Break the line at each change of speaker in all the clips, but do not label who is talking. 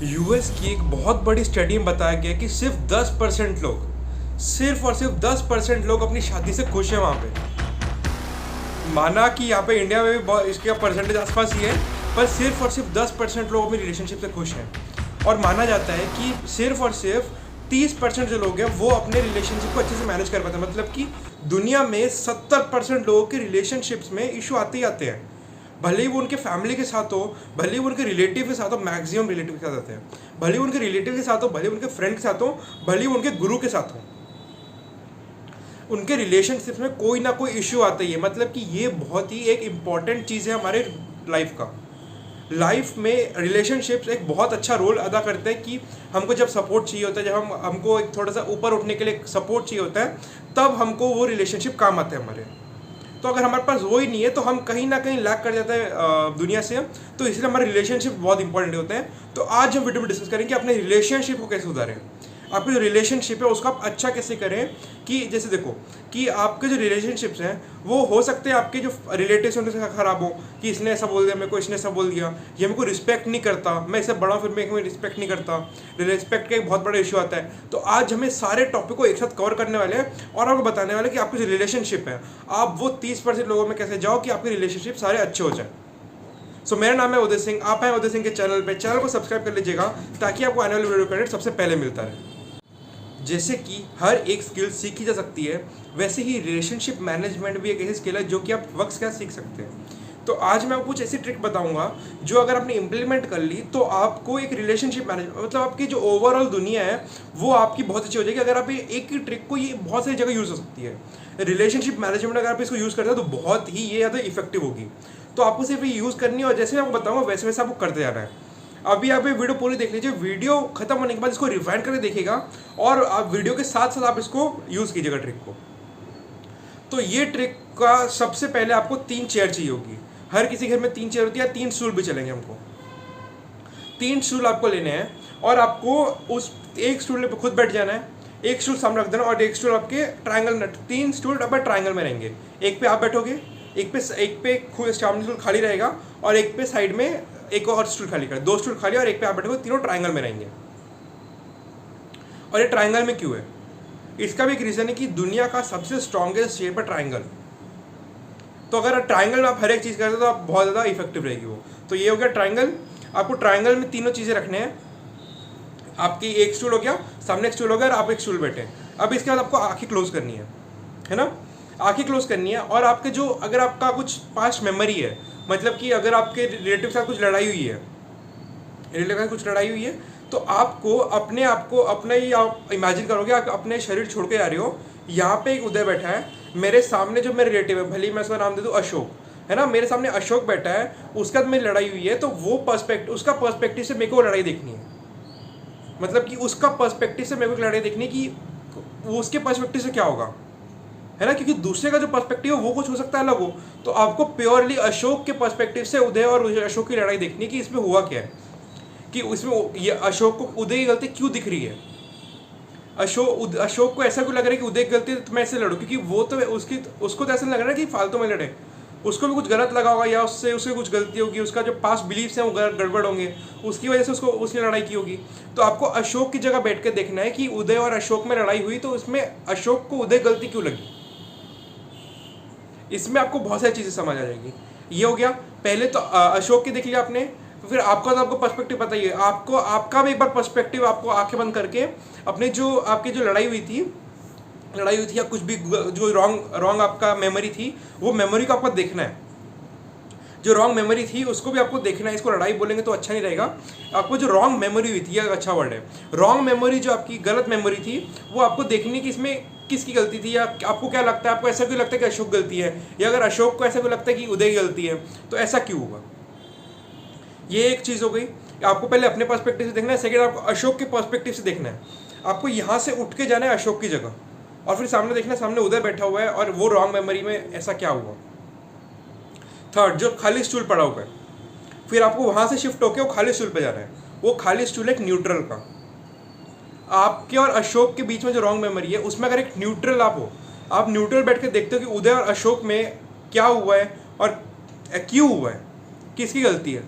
US की एक बहुत बड़ी स्टडी में बताया गया कि सिर्फ 10% लोग, सिर्फ और सिर्फ 10% लोग अपनी शादी से खुश हैं वहाँ पे। माना कि यहाँ पे इंडिया में भी बहुत इसका परसेंटेज आसपास ही है, पर सिर्फ और सिर्फ 10% लोग अपनी रिलेशनशिप से खुश हैं। और माना जाता है कि सिर्फ और सिर्फ 30% जो लोग हैं वो अपने रिलेशनशिप को अच्छे से मैनेज कर पाते हैं। मतलब कि दुनिया में 70% लोगों के रिलेशनशिप्स में इशू आते ही आते हैं। भले ही वो उनके फैमिली के साथ हो, भले ही वो उनके रिलेटिव के साथ हो, मैक्सिमम रिलेटिव के साथ आते हैं। भले ही उनके रिलेटिव के साथ हो, भले ही उनके फ्रेंड के साथ हो, भले ही उनके गुरु के साथ हो, उनके रिलेशनशिप में कोई ना कोई इश्यू आता ही है। मतलब कि ये बहुत ही एक इम्पॉर्टेंट चीज़ है हमारे लाइफ का। लाइफ में रिलेशनशिप्स एक बहुत अच्छा रोल अदा करते हैं कि हमको जब सपोर्ट चाहिए होता है, जब हमको एक थोड़ा सा ऊपर उठने के लिए सपोर्ट चाहिए होता है, तब हमको वो रिलेशनशिप काम आते हैं हमारे। तो अगर हमारे पास वो ही नहीं है तो हम कहीं ना कहीं लैक कर जाते हैं दुनिया से। तो इसलिए हमारे रिलेशनशिप बहुत इंपॉर्टेंट होते हैं। तो आज हम वीडियो में डिस्कस करेंगे कि अपने रिलेशनशिप को कैसे सुधारें, आपकी जो रिलेशनशिप है उसको आप अच्छा कैसे करें। कि जैसे देखो कि आपके जो रिलेशनशिप्स हैं वो हो सकते हैं आपके जो रिलेटिव्स हैं उनसे ख़राब हो, कि इसने ऐसा बोल दिया मेरे को, इसने ऐसा बोल दिया, ये मेरे को रिस्पेक्ट नहीं करता, मैं इससे बड़ा फिर मैं रिस्पेक्ट नहीं करता। रिस्पेक्ट का एक बहुत बड़ा इशू आता है। तो आज हमें सारे टॉपिक को एक साथ कवर करने वाले हैं और आपको बताने वाले कि आपकी जो रिलेशनशिप है आप वो 30% लोगों में कैसे जाओ कि आपके रिलेशनशिप सारे अच्छे हो जाए। सो मेरा नाम है उदय सिंह, आप हैं उदय सिंह के चैनल को सब्सक्राइब कर लीजिएगा ताकि आपको आने वाले वीडियो क्रेडिट सबसे पहले मिलता रहे। जैसे कि हर एक स्किल सीखी जा सकती है, वैसे ही रिलेशनशिप मैनेजमेंट भी एक ऐसी स्किल है जो कि आप वक्त के साथ सीख सकते हैं। तो आज मैं आपको कुछ ऐसी ट्रिक बताऊंगा जो अगर आपने इम्प्लीमेंट कर ली तो आपको एक रिलेशनशिप मैनेजमेंट, मतलब आपकी जो ओवरऑल दुनिया है वो आपकी बहुत अच्छी हो जाएगी। अगर आप एक ही ट्रिक को, ये बहुत सारी जगह यूज़ हो सकती है रिलेशनशिप मैनेजमेंट, अगर आप इसको यूज़ करते हैं तो बहुत ही ये ज़्यादा इफेक्टिव होगी। तो आपको सिर्फ ये यूज़ करनी है और जैसे मैं आपको बताऊँगा वैसे वैसे आपको करते जाना है। अभी आप ये वीडियो पूरी देख लीजिए, वीडियो खत्म होने के बाद इसको रिवाइंड करके देखिएगा और आप वीडियो के साथ साथ आप इसको यूज़ कीजिएगा ट्रिक को। तो ये ट्रिक का सबसे पहले आपको 3 चेयर चाहिए होगी। हर किसी घर में 3 चेयर होती है, 3 स्टूल भी चलेंगे हमको। 3 स्टूल आपको लेने हैं और आपको उस एक स्टूल पे खुद बैठ जाना है, एक स्टूल सामने रख देना और एक स्टूल आपके ट्रायंगल में, 3 स्टूल अब ट्रायंगल में रहेंगे। एक पे आप बैठोगे, एक पे सामने स्टूल खाली रहेगा और एक पे साइड में एक और स्टूल खाली कर, 2 स्टूल खाली और एक पे आप बैठोगे, तीनों ट्रायंगल में रहेंगे। और ये ट्रायंगल में क्यों है? इसका भी एक रीज़न है कि दुनिया का सबसे स्ट्रॉन्गेस्ट शेप है ट्रायंगल। तो अगर ट्रायंगल में आप हर एक चीज़ करते हो तो आप बहुत ज़्यादा इफेक्टिव रहेगी वो। तो ये हो गया ट्रायंगल। आपको ट्रायंगल में तीनों चीज़ें रखने हैं। आपकी एक स्टूल हो गया, सामने एक स्टूल हो गया और आप एक स्टूल बैठे। अब इसके बाद आपको आँखें क्लोज करनी है ना? आँखें क्लोज करनी है और आपके जो, अगर आपका कुछ पास्ट मेमोरी है, मतलब कि अगर आपके रिलेटिव के साथ कुछ लड़ाई हुई है, तो आपको अपने आप को अपने ही आप इमेजिन करोगे, आप अपने शरीर छोड़ के जा रहे हो। यहाँ पे एक उदय बैठा है, मेरे सामने जो मेरे रिलेटिव है, भले ही मैं उसका नाम दे दूँ अशोक, है ना, मेरे सामने अशोक बैठा है, उसके साथ मेरी लड़ाई हुई है। तो वो उसका पर्सपेक्टिव से मेरे को लड़ाई देखनी है। मतलब कि उसका पर्सपेक्टिव से मेरे को लड़ाई देखनी है कि वो उसके पर्सपेक्टिव से क्या होगा, है ना, क्योंकि दूसरे का जो पर्सपेक्टिव है वो कुछ हो सकता है अलग हो। तो आपको प्योरली अशोक के पर्सपेक्टिव से उदय और अशोक की लड़ाई देखनी है कि इसमें हुआ क्या है, कि उसमें ये अशोक को उदय की गलती क्यों दिख रही है। अशोक को ऐसा क्यों लग रहा है कि उदय की गलती तो मैं ऐसे लड़ूँ, क्योंकि वो तो उसको तो ऐसा लग रहा है कि फालतू में लड़े, उसको भी कुछ गलत लगा होगा या उससे कुछ गलती होगी, उसका जो पास्ट बिलीव्स हैं वो गड़बड़ होंगे, उसकी वजह से उसने लड़ाई की होगी। तो आपको अशोक की जगह बैठ के देखना है कि उदय और अशोक में लड़ाई हुई तो उसमें अशोक को उदय गलती क्यों लगी। इसमें आपको बहुत सारी चीज़ें समझ आ जाएगी। ये हो गया पहले तो अशोक की देख लिया आपने। तो फिर आपका तो आपको पर्सपेक्टिव बताइए, आपका भी एक बार पर्सपेक्टिव आपको आंखें बंद करके अपने जो आपकी जो लड़ाई हुई थी या कुछ भी जो रॉन्ग आपका मेमोरी थी, वो मेमोरी को आपको देखना है। जो रॉन्ग मेमोरी थी उसको भी आपको देखना है। इसको लड़ाई बोलेंगे तो अच्छा नहीं रहेगा। आपको जो रॉन्ग मेमोरी हुई थी, यह अच्छा वर्ड है, रॉन्ग मेमोरी, जो आपकी गलत मेमोरी थी, वो आपको देखनी कि इसमें किसकी गलती थी, या आपको क्या लगता है, आपको ऐसा क्यों लगता है कि अशोक गलती है, या अगर अशोक को ऐसा क्यों लगता है कि उदय की गलती है, तो ऐसा क्यों होगा। ये एक चीज़ हो गई। आपको पहले अपने पर्सपेक्टिव से देखना है। सेकेंड, आपको अशोक के पर्सपेक्टिव से देखना है। आपको यहाँ से उठ के जाना है अशोक की जगह और फिर सामने देखना है, सामने उदय बैठा हुआ है और वो रॉन्ग मेमोरी में ऐसा क्या हुआ। थर्ड, जो खाली स्टूल पड़ा हुआ है, फिर आपको वहाँ से शिफ्ट होकर वो खाली स्टूल पे जाना है। वो खाली स्टूल है एक न्यूट्रल का। आपके और अशोक के बीच में जो रॉन्ग मेमोरी है उसमें अगर एक न्यूट्रल आप हो, आप न्यूट्रल बैठ के देखते हो कि उदय और अशोक में क्या हुआ है और क्यों हुआ है, किसकी गलती है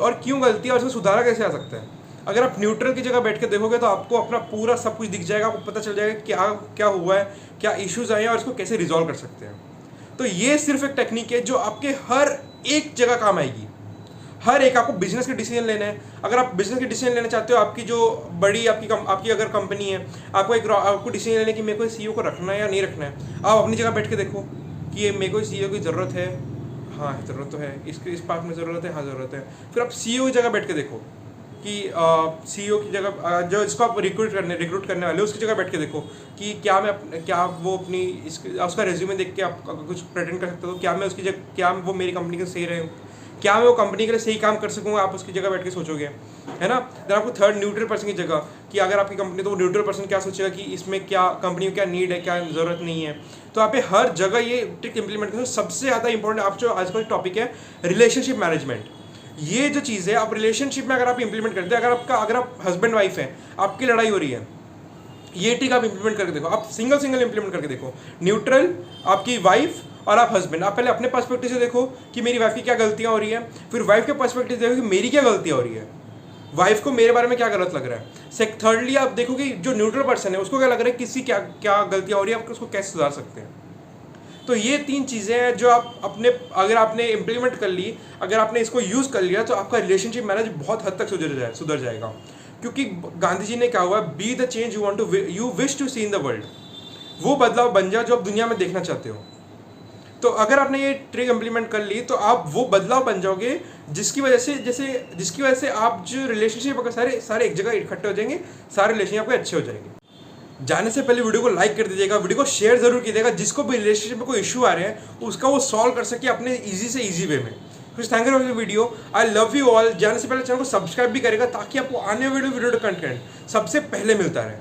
और क्यों गलती है और उसको सुधारा कैसे आ सकता है। अगर आप न्यूट्रल की जगह बैठ के देखोगे तो आपको अपना पूरा सब कुछ दिख जाएगा, आपको पता चल जाएगा क्या क्या हुआ है, क्या इश्यूज आए हैं और इसको कैसे रिजॉल्व कर सकते हैं। तो ये सिर्फ एक टेक्निक है जो आपके हर एक जगह काम आएगी। हर एक, आपको बिजनेस के डिसीजन लेने हैं, अगर आप बिजनेस के डिसीजन लेना चाहते हो, आपकी जो बड़ी आपकी अगर कंपनी है, आपको डिसीजन लेने की मेरे को सीईओ को रखना है या नहीं रखना है, आप अपनी जगह बैठ के देखो कि ये मेरे को सीईओ की ज़रूरत है, हाँ ज़रूरत तो है, इस पार्ट में ज़रूरत है, हाँ ज़रूरत है। फिर आप सीईओ की जगह बैठ के देखो कि सीईओ की जगह जो इसको आप रिक्रूट करने वाले हो उसकी जगह बैठ के देखो कि क्या वो अपनी उसका रेज्यूमे देख के आप कुछ प्रेटेंड कर सकते हो, क्या मैं उसकी जगह, क्या वो मेरी कंपनी के सही रहे, क्या मैं वो कंपनी के लिए सही काम कर सकूँगा, आप उसकी जगह बैठ के सोचोगे, है ना। देन आपको थर्ड, न्यूट्रल पर्सन की जगह, कि अगर आपकी कंपनी, तो न्यूट्रल पर्सन क्या सोचेगा कि इसमें क्या कंपनी में क्या नीड है, क्या ज़रूरत नहीं है। तो आप हर जगह ये ट्रिक इंप्लीमेंट करो। सबसे ज़्यादा इंपॉर्टेंट आप जो आज का टॉपिक है रिलेशनशिप मैनेजमेंट, ये जो चीज़ है आप रिलेशनशिप में अगर आप इंप्लीमेंट करते हैं, अगर आप हस्बैंड वाइफ है, आपकी लड़ाई हो रही है, ये ट्रिक आप इंप्लीमेंट करके देखो, आप सिंगल इंप्लीमेंट करके देखो। न्यूट्रल आपकी वाइफ और आप हस्बैंड, आप पहले अपने पर्सपेक्टिव से देखो कि मेरी वाइफ की क्या गलतियां हो रही है, फिर वाइफ के पर्सपेक्टिव से देखो कि मेरी क्या गलतियां हो रही है, वाइफ को मेरे बारे में क्या गलत लग रहा है। थर्डली आप देखो कि जो न्यूट्रल पर्सन है उसको क्या लग रहा है, किसी क्या क्या गलतियां हो रही है, आप उसको कैसे सुधार सकते हैं। तो ये 3 चीज़ें हैं जो आप अगर आपने इम्प्लीमेंट कर ली, अगर आपने इसको यूज़ कर लिया, तो आपका रिलेशनशिप मैनेज बहुत हद तक सुधर जाएगा। क्योंकि गांधी जी ने कहा हुआ है, be the change you wish to see in the world, वो बदलाव बन जाओ जो आप दुनिया में देखना चाहते हो। तो अगर आपने ये ट्रिक इम्प्लीमेंट कर ली तो आप वो बदलाव बन जाओगे जिसकी वजह से आप जो रिलेशनशिप अगर सारे एक जगह इकट्ठे हो जाएंगे, सारे रिलेशनशिप आपके अच्छे हो जाएंगे। जाने से पहले वीडियो को लाइक कर दीजिएगा, वीडियो को शेयर जरूर कीजिएगा, जिसको भी रिलेशनशिप में कोई इशू आ रहे हैं उसका वो सॉल्व कर सके अपने ईजी से ईजी वे में। कुछ thank you for the video, I love you all. जाने से पहले चैनल को सब्सक्राइब भी करेगा ताकि आपको आने वाले वीडियो कंटेंट सबसे पहले मिलता रहे।